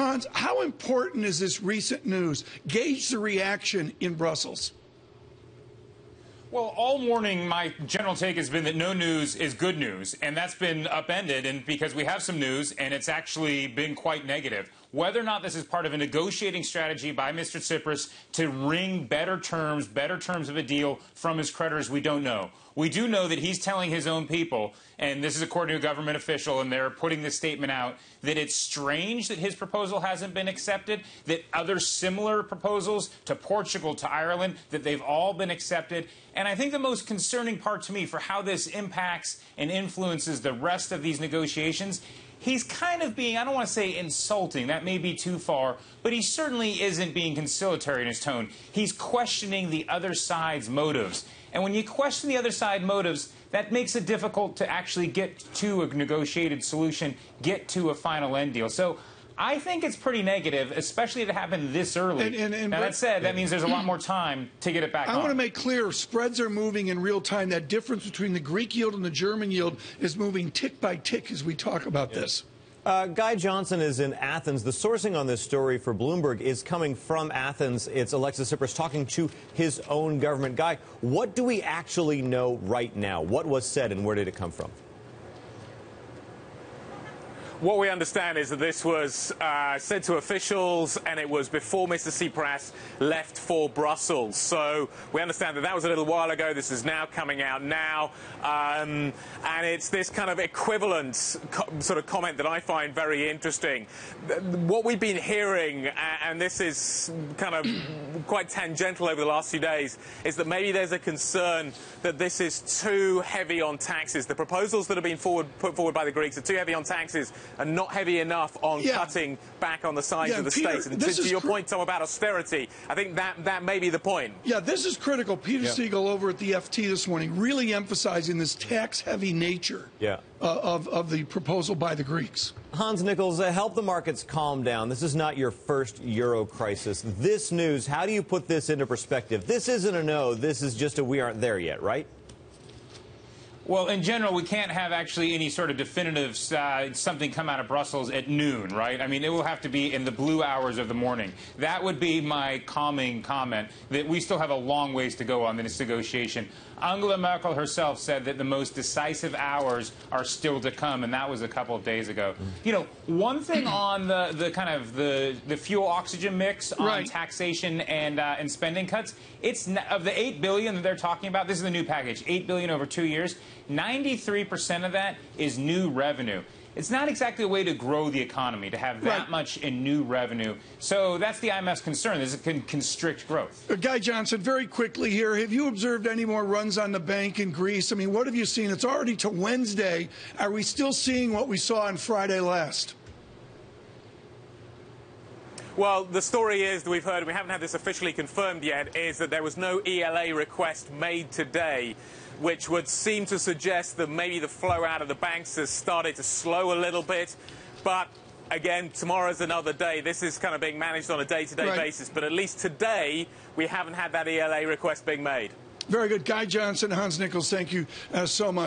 Hans, how important is this recent news? Gauge the reaction in Brussels. Well, all morning, my general take has been that no news is good news, and that's been upended, and because we have some news, and it's actually been quite negative. Whether or not this is part of a negotiating strategy by Mr. Tsipras to wring better terms of a deal from his creditors, we don't know. We do know that he's telling his own people, and this is according to a government official, and they're putting this statement out, that it's strange that his proposal hasn't been accepted, that other similar proposals to Portugal, to Ireland, that they've all been accepted. And I think the most concerning part to me for how this impacts and influences the rest of these negotiations, he's kind of being, I don't want to say insulting, that may be too far, but he certainly isn't being conciliatory in his tone. He's questioning the other side's motives. And when you question the other side's motives, that makes it difficult to actually get to a negotiated solution, get to a final end deal. So I think it's pretty negative, especially to happen this early. Now, that said, that means there's a lot more time to get it back on. I want to make clear, spreads are moving in real time. That difference between the Greek yield and the German yield is moving tick by tick as we talk about this. Guy Johnson is in Athens. The sourcing on this story for Bloomberg is coming from Athens. It's Alexis Tsipras talking to his own government. Guy, what do we actually know right now? What was said and where did it come from? What we understand is that this was said to officials, and it was before Mr. Tsipras left for Brussels. So we understand that that was a little while ago. This is now coming out now. And it's this kind of equivalent sort of comment that I find very interesting. What we've been hearing, and this is kind of quite tangential over the last few days, is that maybe there's a concern that this is too heavy on taxes. The proposals that have been put forward by the Greeks are too heavy on taxes and not heavy enough on cutting back on the size of the states. And to your point, Tom, about austerity, I think that may be the point. Yeah, this is critical. Peter Siegel over at the FT this morning really emphasizing this tax-heavy nature of the proposal by the Greeks. Hans, Nichols, help the markets calm down. This is not your first euro crisis. This news, how do you put this into perspective? This isn't a no. This is just a we aren't there yet, right? Well, in general, we can't have actually any sort of definitive something come out of Brussels at noon, right? I mean, it will have to be in the blue hours of the morning. That would be my calming comment, that we still have a long ways to go on this negotiation. Angela Merkel herself said that the most decisive hours are still to come, and that was a couple of days ago. You know, one thing on the kind of the fuel oxygen mix on taxation and spending cuts, it's of the $8 billion that they're talking about. This is the new package, $8 billion over 2 years. 93% of that is new revenue. It's not exactly a way to grow the economy, to have that much in new revenue. So that's the IMF's concern, is it can constrict growth. Guy Johnson, very quickly here, have you observed any more runs on the bank in Greece? I mean, what have you seen? It's already to Wednesday. Are we still seeing what we saw on Friday last? Well, the story is that we've heard, we haven't had this officially confirmed yet, is that there was no ELA request made today, which would seem to suggest that maybe the flow out of the banks has started to slow a little bit. But again, tomorrow's another day. This is kind of being managed on a day-to-day basis. But at least today, we haven't had that ELA request being made. Very good. Guy Johnson, Hans Nichols, thank you so much.